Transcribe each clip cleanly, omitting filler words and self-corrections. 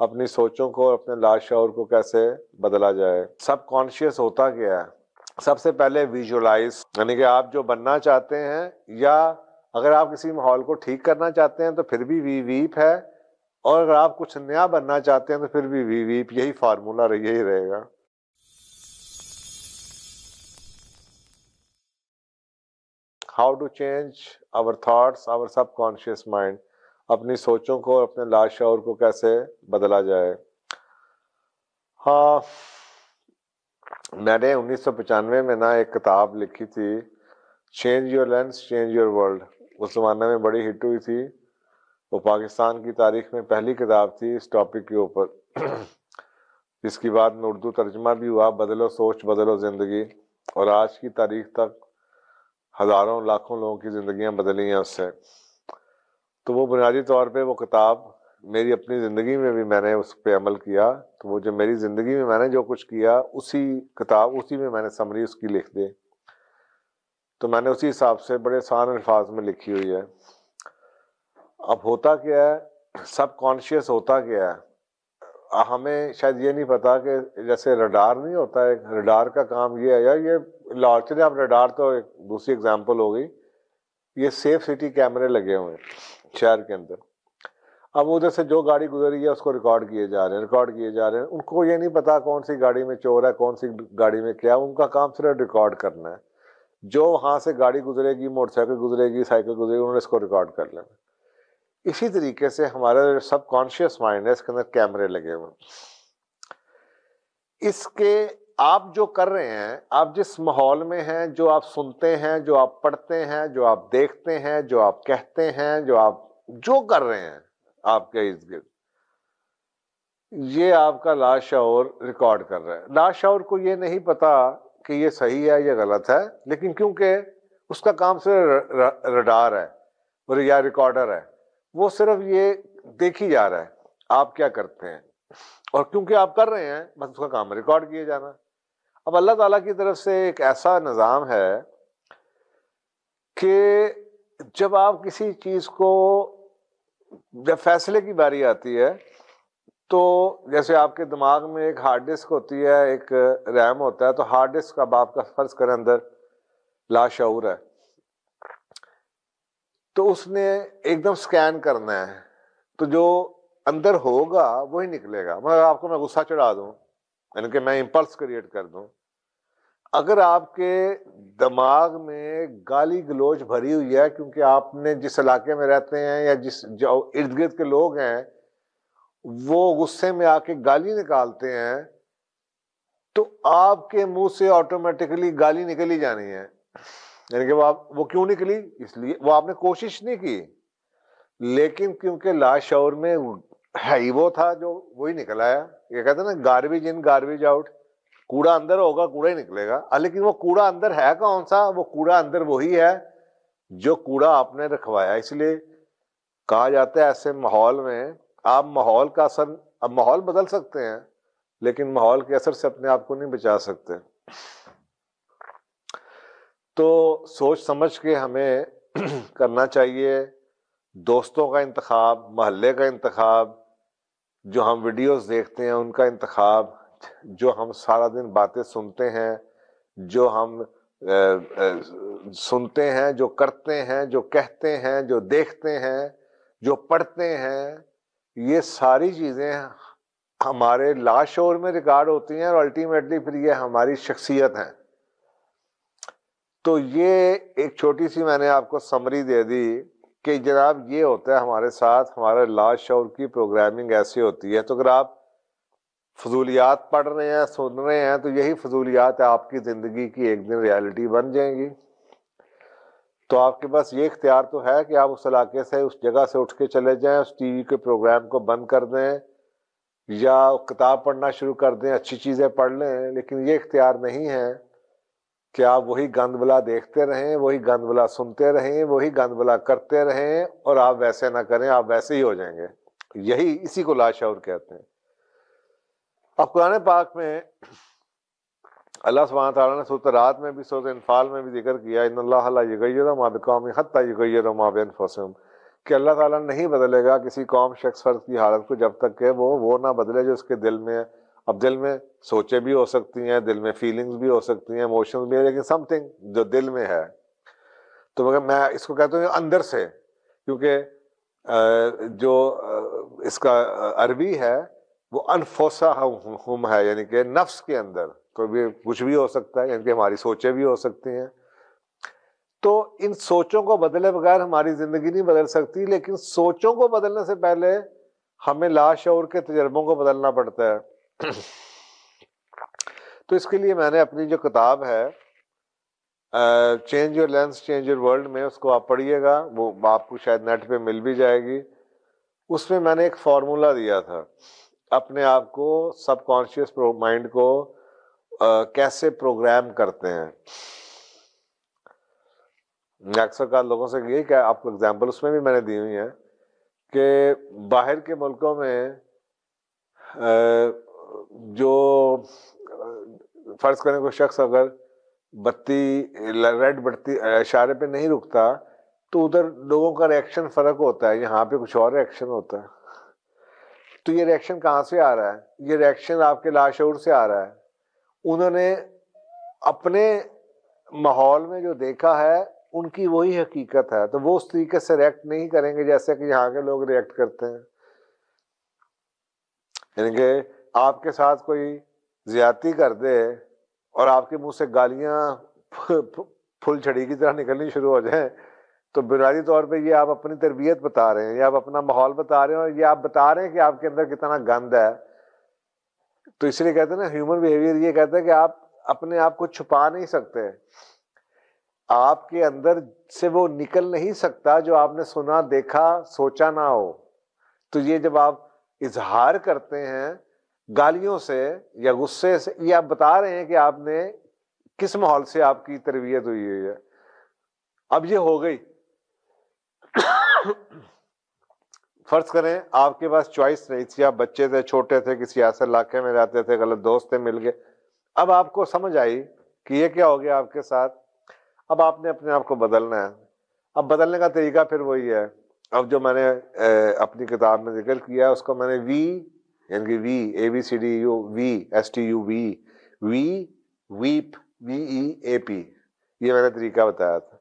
اپنی سوچوں کو اور اپنے لاشعور کو کیسے بدلا جائے۔ سب کانشیس ہوتا کیا ہے؟ سب سے پہلے ویژولائز، یعنی کہ آپ جو بننا چاہتے ہیں، یا اگر آپ کسی ماحول کو ٹھیک کرنا چاہتے ہیں تو پھر بھی وی ویپ ہے، اور اگر آپ کچھ نیا بننا چاہتے ہیں تو پھر بھی وی ویپ، یہی فارمولا یہی رہے گا۔ How to change our thoughts, our subconscious mind, اپنی سوچوں کو اور اپنے لاشعور کو کیسے بدلا جائے۔ ہاں، میں نے 1995 میں ایک کتاب لکھی تھی، change your lens change your world. اس زمانے میں بڑی ہٹ ہوئی تھی، وہ پاکستان کی تاریخ میں پہلی کتاب تھی اس ٹاپک کے اوپر، جس کی بعد میں اردو ترجمہ بھی ہوا، بدلو سوچ بدلو زندگی، اور آج کی تاریخ تک ہزاروں لاکھوں لوگوں کی زندگیاں بدلی ہیں اس سے۔ تو وہ بنیادی طور پہ وہ کتاب میری اپنی زندگی میں بھی میں نے اس پہ عمل کیا، تو وہ جو میری زندگی میں نے جو کچھ کیا اسی میں میں نے سمری اس کی لکھ دی، تو میں نے اسی حساب سے بڑے آسان الفاظ میں لکھی ہوئی ہے۔ اب ہوتا کیا ہے، سب کانشیس ہوتا کیا ہے، ہمیں شاید یہ نہیں پتا کہ جیسے ریڈار نہیں ہوتا ہے، ریڈار کا کام یہ ہے، یہ لارچلی اب ریڈار تو ایک دوسری اگزامپل ہو گئی، یہ سیف سٹی کیمرے لگے ہوئے ہیں شہر کے اندر۔ اب ادھر سے جو گاڑی گزری ہے اس کو ریکارڈ کیے جا رہے ہیں، ان کو یہ نہیں پتا کون سی گاڑی میں چور ہے، کون سی گاڑی میں کیا، ان کا کام صرف ریکارڈ کرنا ہے۔ جو وہاں سے گاڑی گزرے گی، موٹر سائیکل گزرے گی، سائیکل گزرے گی، انہوں نے اس کو ریکارڈ کر لینا۔ اسی طریقے سے ہمارا سب کانشیس مائنڈ ہے، اس کے اندر کیمرے لگے ہوئے، اس کے آپ جو کر رہے ہیں، آپ جس ماحول میں ہیں، جو آپ سنتے ہیں، جو آپ پڑھتے ہیں، جو آپ دیکھتے ہیں، جو آپ کہتے ہیں، جو کر رہے ہیں آپ کے ارد گرد، یہ آپ کا لاشعور ریکارڈ کر رہا ہے۔ لاشعور کو یہ نہیں پتا کہ یہ صحیح ہے یا غلط ہے، لیکن کیونکہ اس کا کام صرف ریڈار ہے یا ریکارڈر ہے، وہ صرف یہ دیکھی جا رہا ہے آپ کیا کرتے ہیں، اور کیونکہ آپ کر رہے ہیں بس اس کا کام ریکارڈ کیے جانا۔ اب اللہ تعالیٰ کی طرف سے ایک ایسا نظام ہے کہ جب آپ کسی چیز کو، جب فیصلے کی باری آتی ہے، تو جیسے آپ کے دماغ میں ایک ہارڈ ڈسک ہوتی ہے، ایک ریم ہوتا ہے، تو ہارڈ ڈسک اب آپ کا فرض کریں اندر لاشعور ہے، تو اس نے ایک دم سکین کرنا ہے، تو جو اندر ہوگا وہی نکلے گا۔ مگر آپ کو میں غصہ چڑھا دوں، یعنی کہ میں امپلس کریٹ کر دوں، اگر آپ کے دماغ میں گالی گلوچ بھری ہوئی ہے کیونکہ آپ نے جس علاقے میں رہتے ہیں یا جو ارد گرد کے لوگ ہیں وہ غصے میں آ کے گالی نکالتے ہیں، تو آپ کے منہ سے آٹومیٹکلی گالی نکل ہی جانی ہے۔ یعنی کہ وہ کیوں نکلی؟ اس لیے وہ آپ نے کوشش نہیں کی، لیکن کیونکہ لاشعور میں ہے ہی وہ تھا جو وہی نکل آیا۔ یہ کہتے ہیں نا، گاربیج ان گاربیج آؤٹ، کوڑا اندر ہوگا کوڑا ہی نکلے گا۔ لیکن وہ کوڑا اندر ہے کون سا؟ وہ کوڑا اندر وہی ہے جو کوڑا آپ نے رکھوایا۔ اس لیے کہا جاتا ہے ایسے ماحول میں آپ ماحول کا اثر، اب ماحول بدل سکتے ہیں لیکن ماحول کے اثر سے اپنے آپ کو نہیں بچا سکتے۔ تو سوچ سمجھ کے ہمیں کرنا چاہیے، دوستوں کا انتخاب، محلے کا انتخاب، جو ہم ویڈیوز دیکھتے ہیں ان کا انتخاب، جو ہم سارا دن باتیں سنتے ہیں، جو ہم سنتے ہیں، جو کرتے ہیں، جو کہتے ہیں، جو دیکھتے ہیں، جو پڑھتے ہیں، یہ ساری چیزیں ہمارے لاشعور میں ریکارڈ ہوتی ہیں، اور الٹیمیٹلی پھر یہ ہماری شخصیت ہیں۔ تو یہ ایک چھوٹی سی میں نے آپ کو سمری دے دی کہ جناب یہ ہوتا ہے ہمارے ساتھ، ہمارے لاشعور کی پروگرامنگ ایسی ہوتی ہے۔ تو اگر آپ فضولیات پڑھ رہے ہیں، سن رہے ہیں، تو یہی فضولیات آپ کی زندگی کی ایک دن ریالٹی بن جائیں گی۔ تو آپ کے پاس یہ اختیار تو ہے کہ آپ اس علاقے سے، اس جگہ سے اٹھ کے چلے جائیں، اس ٹی وی کے پروگرام کو بند کر دیں یا کتاب پڑھنا شروع کر دیں، اچھی چیزیں پڑھ لیں، لیکن یہ اختیار نہیں ہے کہ آپ وہی گند بلا دیکھتے رہیں، وہی گند بلا سنتے رہیں، وہی گند بلا کرتے رہیں، اور آپ ویسے نہ کریں، آپ ویسے ہی ہو جائیں گے۔ اسی کو لاشعور کہتے ہیں۔ اب قرآن پاک میں اللہ سبحانہ تعالیٰ نے سورۃ رعد میں بھی، سورۃ انفال میں بھی ذکر کیا، ان اللہ لا یغیر ما بقوم حتی یغیروا ما بانفسہم، کہ اللہ تعالیٰ نہیں بدلے گا کسی قوم شخص فرد کی حالت کو جب تک کہ وہ نہ بدلے جو اس کے دل میں ہے. اب دل میں سوچیں بھی ہو سکتی ہیں, دل میں فیلنگز بھی ہو سکتی ہیں, ایموشنز بھی ہیں, لیکن سم تھنگ جو دل میں ہے. تو مگر میں اس کو کہتا ہوں اندر سے, کیونکہ جو اس کا عربی ہے وہ انفسہم ہے, یعنی کہ نفس کے اندر کوئی بھی کچھ بھی ہو سکتا ہے, یعنی کہ ہماری سوچیں بھی ہو سکتی ہیں. تو ان سوچوں کو بدلے بغیر ہماری زندگی نہیں بدل سکتی, لیکن سوچوں کو بدلنے سے پہلے ہمیں لاشعور کے تجربوں کو بدلنا پڑتا ہے. تو اس کے لیے میں نے اپنی جو کتاب ہے change your lens change your world میں, اس کو آپ پڑھیے گا, وہ آپ کو شاید نیٹ پہ مل بھی جائے گی. اس میں میں نے ایک فارمولا دیا تھا اپنے آپ کو سب کانشیس مائنڈ کو کیسے پروگرام کرتے ہیں. اکثر کا لوگوں سے یہ کہ آپ کو اگزامپل اس میں بھی میں نے دی ہوئی ہے کہ باہر کے ملکوں میں جو فرض کریں کوئی شخص اگر بتی ریڈ بتی اشارے پہ نہیں رکتا تو ادھر لوگوں کا ریئیکشن فرق ہوتا ہے, یہاں پہ کچھ اور ریئیکشن ہوتا ہے. تو یہ ریئیکشن کہاں سے آ رہا ہے؟ یہ ریئیکشن آپ کے لاشعور سے آ رہا ہے. انہوں نے اپنے ماحول میں جو دیکھا ہے ان کی وہی حقیقت ہے, تو وہ اس طریقے سے ریئیکٹ نہیں کریں گے جیسے کہ یہاں کے لوگ ریئیکٹ کرتے ہیں. یعنی کہ آپ کے ساتھ کوئی زیادتی کر دے اور آپ کے منہ سے گالیاں پھول چھڑی کی طرح نکلنی شروع ہو جائیں تو بنیادی طور پہ یہ آپ اپنی تربیت بتا رہے ہیں, یا آپ اپنا ماحول بتا رہے ہیں, اور یہ آپ بتا رہے ہیں کہ آپ کے اندر کتنا گند ہے. تو اس لیے کہتے ہیں نا ہیومن بیہیویئر یہ کہتا ہے کہ آپ اپنے آپ کو چھپا نہیں سکتے, آپ کے اندر سے وہ نکل نہیں سکتا جو آپ نے سنا دیکھا سوچا نہ ہو. تو یہ جب آپ اظہار کرتے ہیں گالیوں سے یا غصے سے, یہ آپ بتا رہے ہیں کہ آپ نے کس ماحول سے آپ کی تربیت ہوئی ہے. اب یہ ہو گئی, فرض کریں آپ کے پاس چوائس نہیں تھی, آپ بچے تھے, چھوٹے تھے, کسی ایسے علاقے میں رہتے تھے, غلط دوست تھے, مل گئے. اب آپ کو سمجھ آئی کہ یہ کیا ہو گیا آپ کے ساتھ, اب آپ نے اپنے آپ کو بدلنا ہے. اب بدلنے کا طریقہ پھر وہی ہے. اب جو میں نے اپنی کتاب میں ذکر کیا اس کو میں نے وی, یعنی کہ V A B C D U V S T U V ویپ WEAP, یہ میں نے طریقہ بتایا تھا.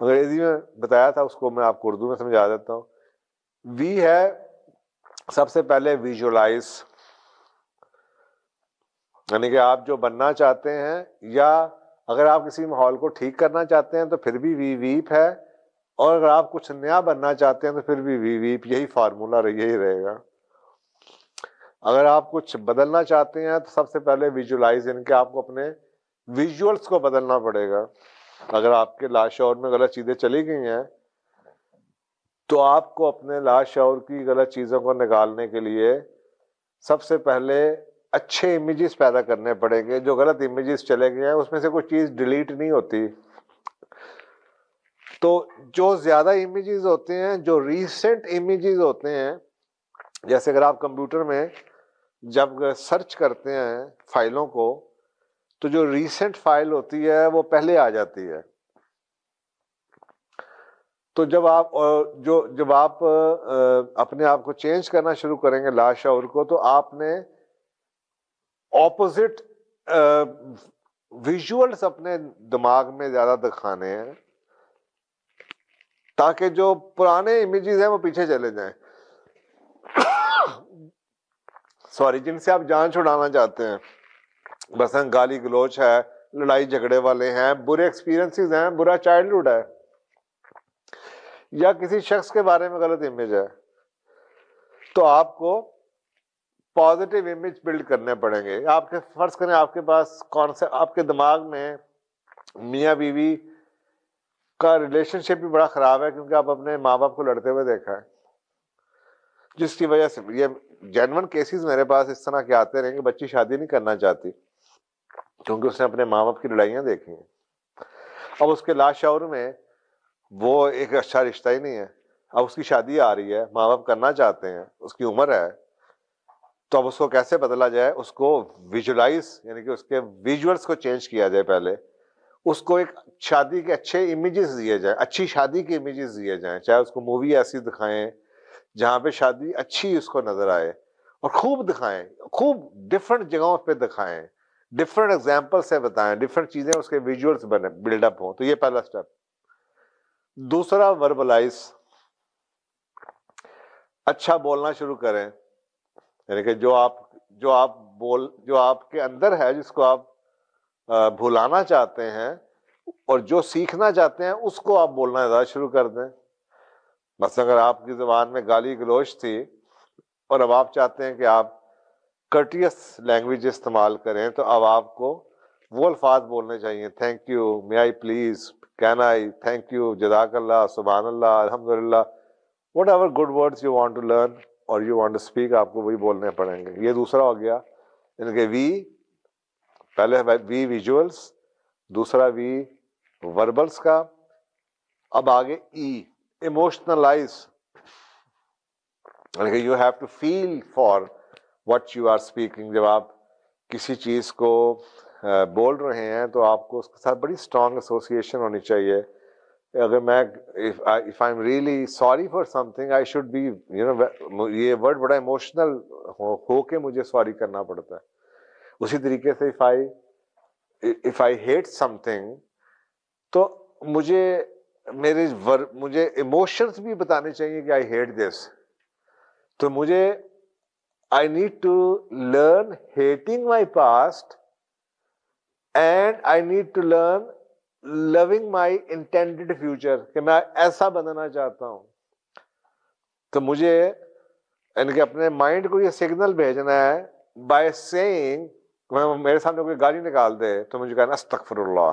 انگریزی میں بتایا تھا, اس کو میں آپ کو اردو میں سمجھا دیتا ہوں. وی ہے سب سے پہلے ویژولائز, یعنی کہ آپ جو بننا چاہتے ہیں, یا اگر آپ کسی ماحول کو ٹھیک کرنا چاہتے ہیں تو پھر بھی ویپ ہے, اور اگر آپ کچھ نیا بننا چاہتے ہیں تو پھر بھی ویپ. یہی فارمولا یہی رہے گا. اگر آپ کچھ بدلنا چاہتے ہیں تو سب سے پہلے ویژولائز, یعنی کہ آپ کو اپنے ویژولز کو بدلنا پڑے گا. اگر آپ کے لاشعور میں غلط چیزیں چلی گئی ہیں تو آپ کو اپنے لاشعور کی غلط چیزوں کو نکالنے کے لیے سب سے پہلے اچھے امیجز پیدا کرنے پڑیں گے. جو غلط امیجز چلے گئے ہیں اس میں سے کوئی چیز ڈیلیٹ نہیں ہوتی. تو جو زیادہ امیجز ہوتے ہیں, جو ریسنٹ امیجز ہوتے ہیں, جیسے اگر آپ کمپیوٹر میں جب سرچ کرتے ہیں فائلوں کو تو جو ریسنٹ فائل ہوتی ہے وہ پہلے آ جاتی ہے. تو جب آپ اپنے آپ کو چینج کرنا شروع کریں گے لاشعور کو, تو آپ نے اپوزٹ ویژولز اپنے دماغ میں زیادہ دکھانے ہیں تاکہ جو پرانے امیجز ہیں وہ پیچھے چلے جائیں. جن سے آپ جان چھڑانا چاہتے ہیں, مثلا گالی گلوچ ہے, لڑائی جھگڑے والے ہیں, برے ایکسپیرینسز ہیں, برا چائلڈہڈ ہے, یا کسی شخص کے بارے میں غلط امیج ہے, تو آپ کو پازیٹیو امیج بلڈ کرنے پڑیں گے. آپ کے فرض کریں آپ کے پاس آپ کے دماغ میں میاں بیوی کا ریلیشن شپ بھی بڑا خراب ہے کیونکہ آپ اپنے ماں باپ کو لڑتے ہوئے دیکھا ہے, جس کی وجہ سے یہ جینون کیسز میرے پاس اس طرح کے آتے رہیں کہ بچی شادی نہیں کرنا چاہتی کیونکہ اس نے اپنے ماں باپ کی لڑائیاں دیکھی ہیں. اب اس کے لاشعور میں وہ ایک اچھا رشتہ ہی نہیں ہے. اب اس کی شادی آ رہی ہے, ماں باپ کرنا چاہتے ہیں, اس کی عمر ہے, تو اب اس کو کیسے بدلا جائے؟ اس کو ویژولائز, یعنی کہ اس کے ویژولز کو چینج کیا جائے. پہلے اس کو ایک شادی کے اچھے امیجز دیے جائیں، اچھی شادی کے امیجز دیے جائیں، چاہے اس کو مووی ایسی دکھائیں جہاں پہ شادی اچھی اس کو نظر آئے، اور خوب دکھائیں، خوب ڈفرنٹ جگہوں پہ دکھائیں، ڈفرنٹ ایگزامپل سے بتائیں، ڈفرنٹ چیزیں اس کے ویژولز بنے، بلڈ اپ ہوں. تو یہ پہلا اسٹیپ. دوسرا وربلائز، اچھا بولنا شروع کریں. یعنی کہ جو آپ کے اندر ہے، جس کو آپ بھلانا چاہتے ہیں اور جو سیکھنا چاہتے ہیں، اس کو آپ بولنا زیادہ شروع کر دیں. مثلا اگر آپ کی زبان میں گالی گلوچ تھی اور اب آپ چاہتے ہیں کہ آپ کرٹیس لینگویج استعمال کریں، تو اب آپ کو وہ الفاظ بولنے چاہیے: thank you, may I please, can I, thank you, جزاک اللہ، سبحان اللہ، الحمدللہ، whatever good words you want to learn اور یو وانٹ ٹو اسپیک، آپ کو وہی بولنے پڑیں گے. یہ دوسرا ہو گیا. یعنی کہ پہلے وی ویژولس، دوسرا وی وربلس کا. اب آگے ایموشنلائز. یعنی کہ you have to feel for what you are speaking. جب آپ کسی چیز کو بول رہے ہیں تو آپ کو اس کے ساتھ بڑی اسٹرانگ ایسوسیشن ہونی چاہیے. اگر میں if I'm really sorry for something, I should be, یہ ورڈ بڑا ایموشنل ہو کے مجھے سوری کرنا پڑتا ہے. اسی طریقے سے if I hate something, تو مجھے ایموشنز بھی بتانے چاہیے کہ I hate this. تو مجھے I need to learn hating my past and I need to learn loving my intended future, کہ میں ایسا بننا چاہتا ہوں. تو مجھے یعنی کہ اپنے مائنڈ کو یہ سگنل بھیجنا ہے بائی سیئنگ، میرے سامنے کوئی گالی نکال دے تو مجھے کہنا استغفر اللہ،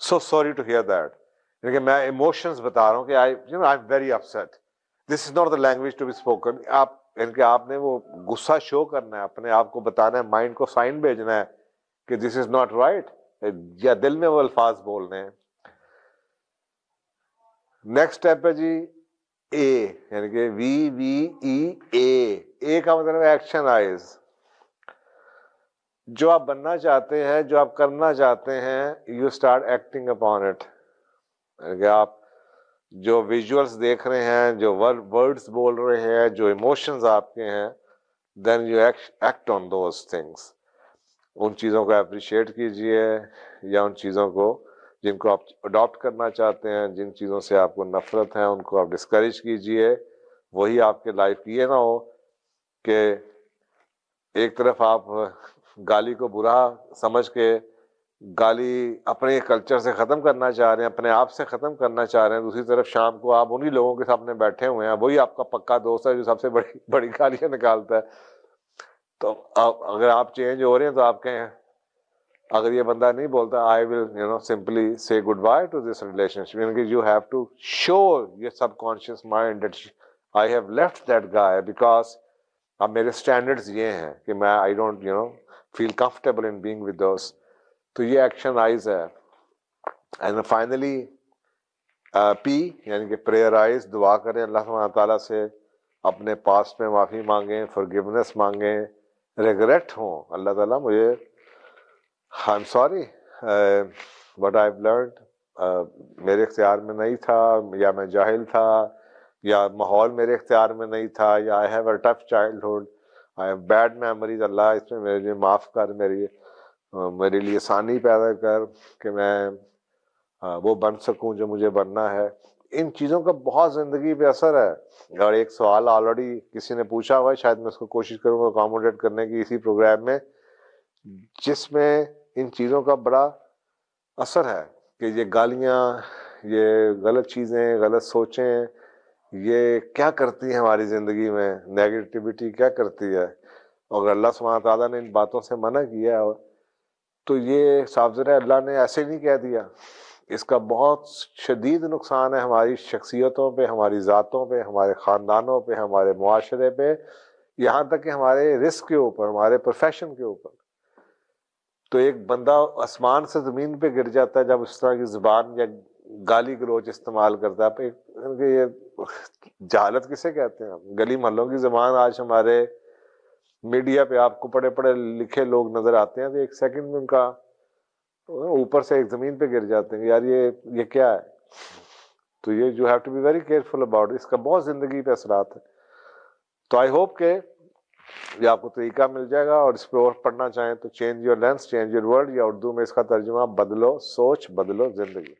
so sorry to hear that. یعنی کہ میں ایموشنز بتا رہا ہوں کہ I am very upset, this is not the language to be spoken. یعنی کہ آپ نے وہ غصہ شو کرنا ہے، اپنے آپ کو بتانا ہے، مائنڈ کو سائن بھیجنا ہے کہ دس از ناٹ رائٹ، یا دل میں وہ الفاظ بولنے ہیں. نیکسٹ اسٹیپ ہے جی اے، یعنی کہ اے کا مطلب ایکشنائز. جو آپ بننا چاہتے ہیں، جو آپ کرنا چاہتے ہیں، you start acting upon it. یعنی کہ آپ جو ویژولس دیکھ رہے ہیں، جو ورڈز بول رہے ہیں، جو ایموشنز آپ کے ہیں، then you act on those things. ان چیزوں کو اپریشیٹ کیجئے، یا ان چیزوں کو جن کو آپ اڈاپٹ کرنا چاہتے ہیں، جن چیزوں سے آپ کو نفرت ہے، ان کو آپ ڈسکریج کیجئے. وہی آپ کے لائف کی. یہ نہ ہو کہ ایک طرف آپ گالی کو برا سمجھ کے گالی اپنے کلچر سے ختم کرنا چاہ رہے ہیں، اپنے آپ سے ختم کرنا چاہ رہے ہیں، دوسری طرف شام کو آپ انہی لوگوں کے سامنے بیٹھے ہوئے ہیں، وہی آپ کا پکا دوست ہے جو سب سے بڑی گالیاں نکالتا ہے. تو اگر آپ چینج ہو رہے ہیں تو آپ کہیں، اگر یہ بندہ نہیں بولتا I will simply say goodbye to this relationship. You have to show your subconscious mind that I have left that guy because اب میرے اسٹینڈرڈز یہ ہیں کہ میں I don't feel comfortable in being with those. تو یہ action eyes ہے. And finally P یعنی کہ پریئرائز، دعا کریں اللہ سبحانہ تعالیٰ سے، اپنے پاسٹ میں معافی مانگیں، forgiveness مانگیں، ریگریٹ ہوں اللہ تعالیٰ مجھے I'm sorry what I've learned میرے اختیار میں نہیں تھا، یا میں جاہل تھا، یا ماحول میرے اختیار میں نہیں تھا، یا I have a tough childhood, I have bad memories. اللہ اس میں میرے لیے معاف کر، میرے لیے آسانی پیدا کر کہ میں وہ بن سکوں جو مجھے بننا ہے. ان چیزوں کا بہت زندگی پہ اثر ہے. اور ایک سوال آلریڈی کسی نے پوچھا ہوا ہے، شاید میں اس کو کوشش کروں گا اکاموڈیٹ کرنے کی اسی پروگرام میں، جس میں ان چیزوں کا بڑا اثر ہے کہ یہ گالیاں، یہ غلط چیزیں، غلط سوچیں، یہ کیا کرتی ہیں ہماری زندگی میں، نیگیٹیوٹی کیا کرتی ہے. اور اللہ سبحانہ تعالیٰ نے ان باتوں سے منع کیا ہے، تو یہ صاف ظاہر ہے اللہ نے ایسے نہیں کہہ دیا. اس کا بہت شدید نقصان ہے ہماری شخصیتوں پہ، ہماری ذاتوں پہ، ہمارے خاندانوں پہ، ہمارے معاشرے پہ، یہاں تک کہ ہمارے رزق کے اوپر، ہمارے پروفیشن کے اوپر. تو ایک بندہ آسمان سے زمین پہ گر جاتا ہے جب اس طرح کی زبان یا گالی گلوچ استعمال کرتا ہے. یہ جہالت کسے کہتے ہیں؟ گلی محلوں کی زبان. آج ہمارے میڈیا پہ آپ کو پڑھے پڑھے لکھے لوگ نظر آتے ہیں تو ایک سیکنڈ میں ان کا اوپر سے ایک زمین پہ گر جاتے ہیں یار یہ کیا ہے. تو یہ you have to be very careful about, اس کا بہت زندگی پہ اثرات ہے. تو آئی ہوپ کہ یہ آپ کو طریقہ مل جائے گا، اور اس پہ اور پڑھنا چاہیں تو change your lens change your world, یا اردو میں اس کا ترجمہ بدلو سوچ بدلو زندگی.